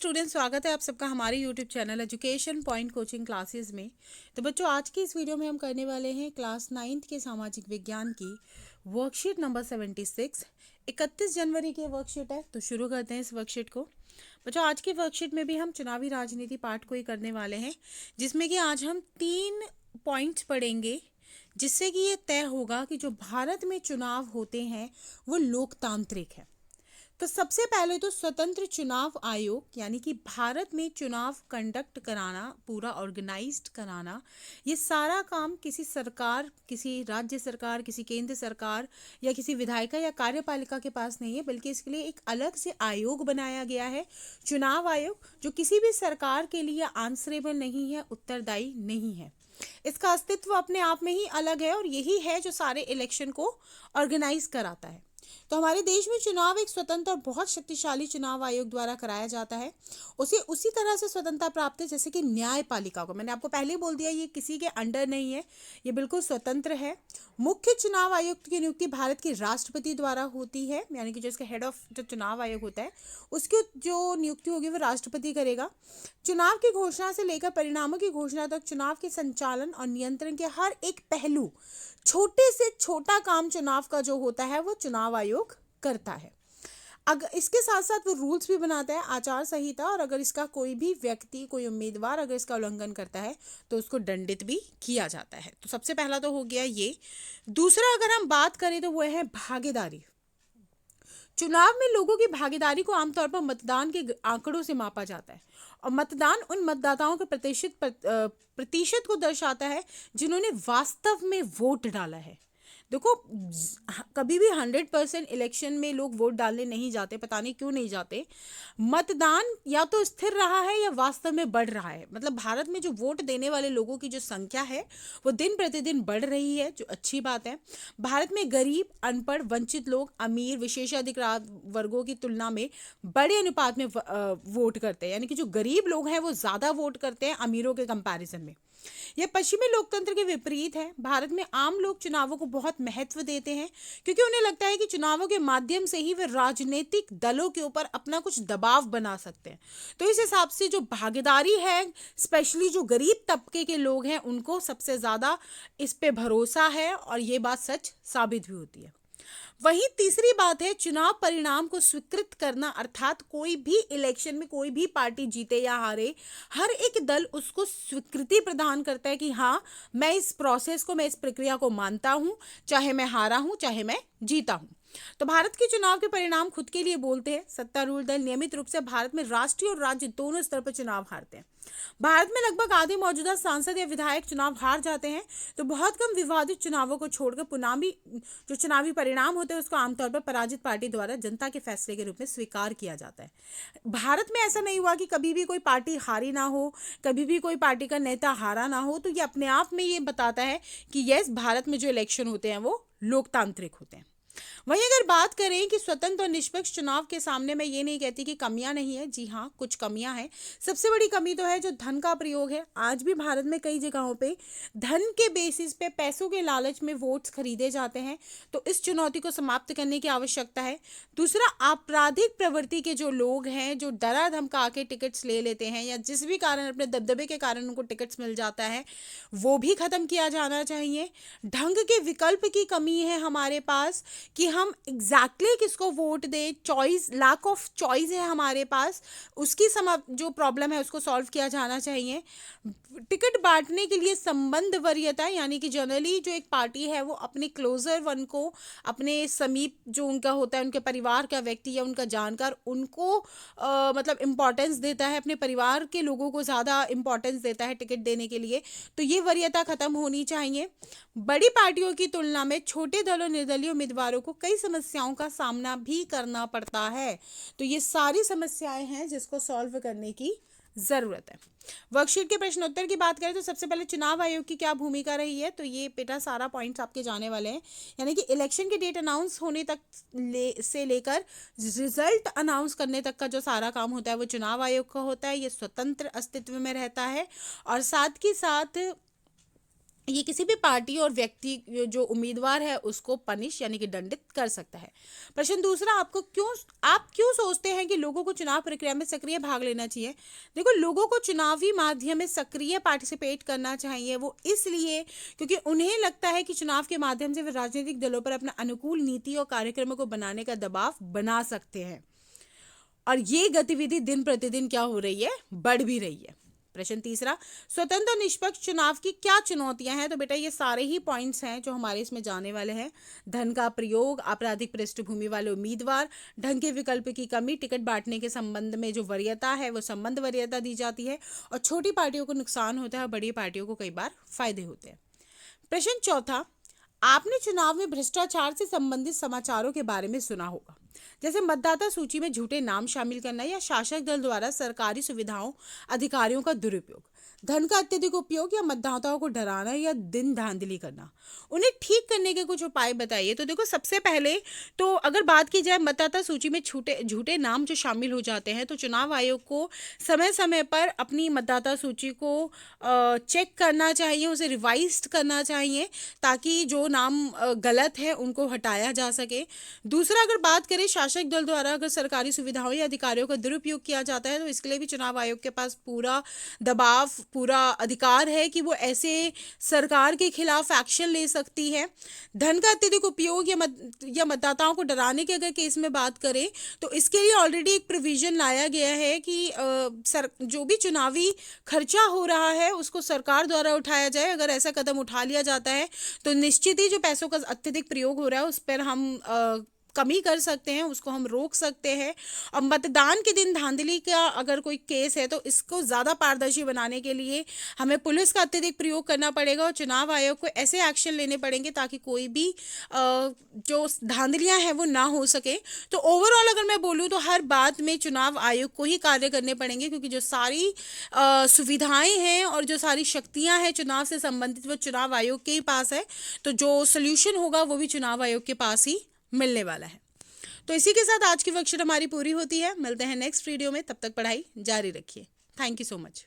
Student, स्वागत है आप सबका हमारे YouTube channel education point coaching classes में। तो बच्चों, आज की इस वीडियो में हम करने वाले हैं क्लास 9th के सामाजिक विज्ञान की वर्कशीट नंबर 76। 31 जनवरी की वर्कशीट है, तो शुरू करते हैं इस वर्कशीट को। बच्चों, आज की वर्कशीट में भी हम चुनावी राजनीति पार्ट को ही करने वाले हैं, जिसमें कि आज हम 3 पॉइंट्स पढ़ेंगे, जिससे कि ये तय होगा कि जो भारत में चुनाव होते हैं वो लोकतांत्रिक है। तो सबसे पहले तो स्वतंत्र चुनाव आयोग, यानी कि भारत में चुनाव कंडक्ट कराना, पूरा ऑर्गेनाइज्ड कराना, ये सारा काम किसी सरकार, किसी राज्य सरकार, किसी केंद्र सरकार या किसी विधायिका या कार्यपालिका के पास नहीं है, बल्कि इसके लिए एक अलग से आयोग बनाया गया है, चुनाव आयोग, जो किसी भी सरकार के लिए आंसरेबल नहीं है, उत्तरदायी नहीं है। इसका अस्तित्व अपने आप में ही अलग है और यही है जो सारे इलेक्शन को ऑर्गेनाइज कराता है। तो हमारे देश में चुनाव एक स्वतंत्र और बहुत शक्तिशाली चुनाव आयोग द्वारा कराया जाता है। उसे उसी तरह से स्वतंत्रता प्राप्त है जैसे कि न्यायपालिका को। मैंने आपको पहले ही बोल दिया, ये किसी के अंडर नहीं है, ये बिल्कुल स्वतंत्र है। मुख्य चुनाव आयुक्त की नियुक्ति भारत के राष्ट्रपति द्वारा होती है, यानी कि जो इसका हेड ऑफ जो चुनाव आयोग होता है उसकी जो नियुक्ति होगी वो राष्ट्रपति करेगा। चुनाव की घोषणा से लेकर परिणामों की घोषणा तक चुनाव के संचालन और नियंत्रण के हर एक पहलू, छोटे से छोटा काम चुनाव का जो होता है वो चुनाव आयोग करता है। अगर इसके साथ साथ वो रूल्स भी बनाता है, आचार संहिता, और अगर इसका कोई भी व्यक्ति, कोई उम्मीदवार अगर इसका उल्लंघन करता है तो उसको दंडित भी किया जाता है। तो सबसे पहला तो हो गया ये। दूसरा, अगर हम बात करें तो वो है भागीदारी। चुनाव में लोगों की भागीदारी को आमतौर पर मतदान के आंकड़ों से मापा जाता है, और मतदान उन मतदाताओं के प्रतिशत को दर्शाता है जिन्होंने वास्तव में वोट डाला है। देखो, कभी भी 100% इलेक्शन में लोग वोट डालने नहीं जाते, पता नहीं क्यों नहीं जाते। मतदान या तो स्थिर रहा है या वास्तव में बढ़ रहा है। मतलब भारत में जो वोट देने वाले लोगों की जो संख्या है वो दिन प्रतिदिन बढ़ रही है, जो अच्छी बात है। भारत में गरीब, अनपढ़, वंचित लोग अमीर, विशेषाधिकार वर्गों की तुलना में बड़े अनुपात में वोट करते हैं, यानी कि जो गरीब लोग हैं वो ज़्यादा वोट करते हैं अमीरों के कंपैरिजन में। यह पश्चिमी लोकतंत्र के विपरीत है। भारत में आम लोग चुनावों को बहुत महत्व देते हैं, क्योंकि उन्हें लगता है कि चुनावों के माध्यम से ही वे राजनीतिक दलों के ऊपर अपना कुछ दबाव बना सकते हैं। तो इस हिसाब से जो भागीदारी है, स्पेशली जो गरीब तबके के लोग हैं, उनको सबसे ज़्यादा इस पे भरोसा है, और ये बात सच साबित भी होती है। वहीं तीसरी बात है चुनाव परिणाम को स्वीकृत करना, अर्थात कोई भी इलेक्शन में कोई भी पार्टी जीते या हारे, हर एक दल उसको स्वीकृति प्रदान करता है कि हाँ, मैं इस प्रोसेस को, मैं इस प्रक्रिया को मानता हूँ, चाहे मैं हारा हूँ चाहे मैं जीता हूँ। तो भारत के चुनाव के परिणाम खुद के लिए बोलते हैं। सत्तारूढ़ दल नियमित रूप से भारत में राष्ट्रीय और राज्य दोनों स्तर पर चुनाव हारते हैं। भारत में लगभग आधे मौजूदा सांसद या विधायक चुनाव हार जाते हैं। तो बहुत कम विवादित चुनावों को छोड़कर पुनामी जो चुनावी परिणाम होते हैं उसको आमतौर पर पराजित पार्टी द्वारा जनता के फैसले के रूप में स्वीकार किया जाता है। भारत में ऐसा नहीं हुआ कि कभी भी कोई पार्टी हारी ना हो, कभी भी कोई पार्टी का नेता हारा ना हो। तो ये अपने आप में ये बताता है कि यस, भारत में जो इलेक्शन होते हैं वो लोकतांत्रिक होते हैं। वहीं अगर बात करें कि स्वतंत्र और निष्पक्ष चुनाव के सामने, मैं ये नहीं कहती कि कमियां नहीं है, जी हाँ, कुछ कमियां हैं। सबसे बड़ी कमी तो है जो धन का प्रयोग है। आज भी भारत में कई जगहों पे धन के बेसिस पे, पैसों के लालच में वोट्स खरीदे जाते हैं। तो इस चुनौती को समाप्त करने की आवश्यकता है। दूसरा, आपराधिक प्रवृत्ति के जो लोग हैं, जो डरा धमका के टिकट्स ले लेते हैं या जिस भी कारण, अपने दबदबे के कारण उनको टिकट्स मिल जाता है, वो भी खत्म किया जाना चाहिए। ढंग के विकल्प की कमी है हमारे पास कि हम एग्जैक्टली किसको वोट दे, चॉइस, लैक ऑफ चॉइस है हमारे पास, उसकी जो प्रॉब्लम है उसको सॉल्व किया जाना चाहिए। टिकट बांटने के लिए संबंध वरीयता, यानी कि जनरली जो एक पार्टी है वो अपने क्लोजर वन को, अपने समीप जो उनका होता है, उनके परिवार का व्यक्ति या उनका जानकार, उनको मतलब इम्पोर्टेंस देता है, अपने परिवार के लोगों को ज़्यादा इम्पोर्टेंस देता है टिकट देने के लिए। तो ये वरीयता खत्म होनी चाहिए। बड़ी पार्टियों की तुलना में छोटे दलों, निर्दलीय उम्मीदवारों को कई समस्याओं का सामना भी करना पड़ता है। तो ये सारी समस्याएं हैं जिसको सॉल्व करने की जरूरत है। वर्कशीट के प्रश्नोत्तर की बात करें तो सबसे पहले चुनाव आयोग की क्या भूमिका रही है, तो ये बेटा सारा पॉइंट्स आपके जाने वाले हैं। यानी कि इलेक्शन की डेट अनाउंस होने तक से लेकर रिजल्ट अनाउंस करने तक का जो सारा काम होता है वो चुनाव आयोग का होता है। ये स्वतंत्र अस्तित्व में रहता है, और साथ ही साथ ये किसी भी पार्टी और व्यक्ति जो उम्मीदवार है उसको पनिश यानी कि दंडित कर सकता है। प्रश्न दूसरा, आप क्यों सोचते हैं कि लोगों को चुनाव प्रक्रिया में सक्रिय भाग लेना चाहिए? देखो, लोगों को चुनावी माध्यम में सक्रिय पार्टिसिपेट करना चाहिए, वो इसलिए क्योंकि उन्हें लगता है कि चुनाव के माध्यम से वे राजनीतिक दलों पर अपना अनुकूल नीति और कार्यक्रमों को बनाने का दबाव बना सकते हैं, और ये गतिविधि दिन प्रतिदिन क्या हो रही है, बढ़ भी रही है। प्रश्न तीसरा, स्वतंत्र और निष्पक्ष चुनाव की क्या चुनौतियां हैं? तो बेटा ये सारे ही पॉइंट्स हैं जो हमारे इसमें जाने वाले हैं। धन का प्रयोग, आपराधिक पृष्ठभूमि वाले उम्मीदवार, ढंग के विकल्प की कमी, टिकट बांटने के संबंध में जो वरीयता है वो संबंध वरीयता दी जाती है, और छोटी पार्टियों को नुकसान होता है और बड़ी पार्टियों को कई बार फायदे होते हैं। प्रश्न चौथा, आपने चुनाव में भ्रष्टाचार से संबंधित समाचारों के बारे में सुना होगा, जैसे मतदाता सूची में झूठे नाम शामिल करना या शासक दल द्वारा सरकारी सुविधाओं अधिकारियों का दुरुपयोग, धन का अत्यधिक उपयोग या मतदाताओं को डराना या दिन धांधली करना। उन्हें ठीक करने के कुछ उपाय बताइए। तो देखो, सबसे पहले तो अगर बात की जाए मतदाता सूची में झूठे नाम जो शामिल हो जाते हैं, तो चुनाव आयोग को समय समय पर अपनी मतदाता सूची को चेक करना चाहिए, उसे रिवाइज करना चाहिए, ताकि जो नाम गलत है उनको हटाया जा सके। दूसरा, अगर बात करें शासक दल द्वारा अगर सरकारी सुविधाओं या अधिकारियों का दुरुपयोग किया जाता है, तो इसके लिए भी चुनाव आयोग के पास पूरा दबाव, पूरा अधिकार है कि वो ऐसे सरकार के खिलाफ एक्शन ले सकती है। धन का अत्यधिक उपयोग या मतदाताओं को डराने के अगर केस में बात करें, तो इसके लिए ऑलरेडी एक प्रोविजन लाया गया है कि जो भी चुनावी खर्चा हो रहा है उसको सरकार द्वारा उठाया जाए। अगर ऐसा कदम उठा लिया जाता है तो निश्चित ही जो पैसों का अत्यधिक प्रयोग हो रहा है उस पर हम कमी कर सकते हैं, उसको हम रोक सकते हैं। और मतदान के दिन धांधली का अगर कोई केस है तो इसको ज़्यादा पारदर्शी बनाने के लिए हमें पुलिस का अत्यधिक प्रयोग करना पड़ेगा और चुनाव आयोग को ऐसे एक्शन लेने पड़ेंगे ताकि कोई भी जो धांधलियां हैं वो ना हो सके। तो ओवरऑल अगर मैं बोलूँ तो हर बात में चुनाव आयोग को ही कार्य करने पड़ेंगे, क्योंकि जो सारी सुविधाएं हैं और जो सारी शक्तियां हैं चुनाव से संबंधित वो चुनाव आयोग के ही पास है। तो जो सोल्यूशन होगा वो भी चुनाव आयोग के पास ही मिलने वाला है। तो इसी के साथ आज की वर्कशीट हमारी पूरी होती है। मिलते हैं नेक्स्ट वीडियो में, तब तक पढ़ाई जारी रखिए। Thank you so much.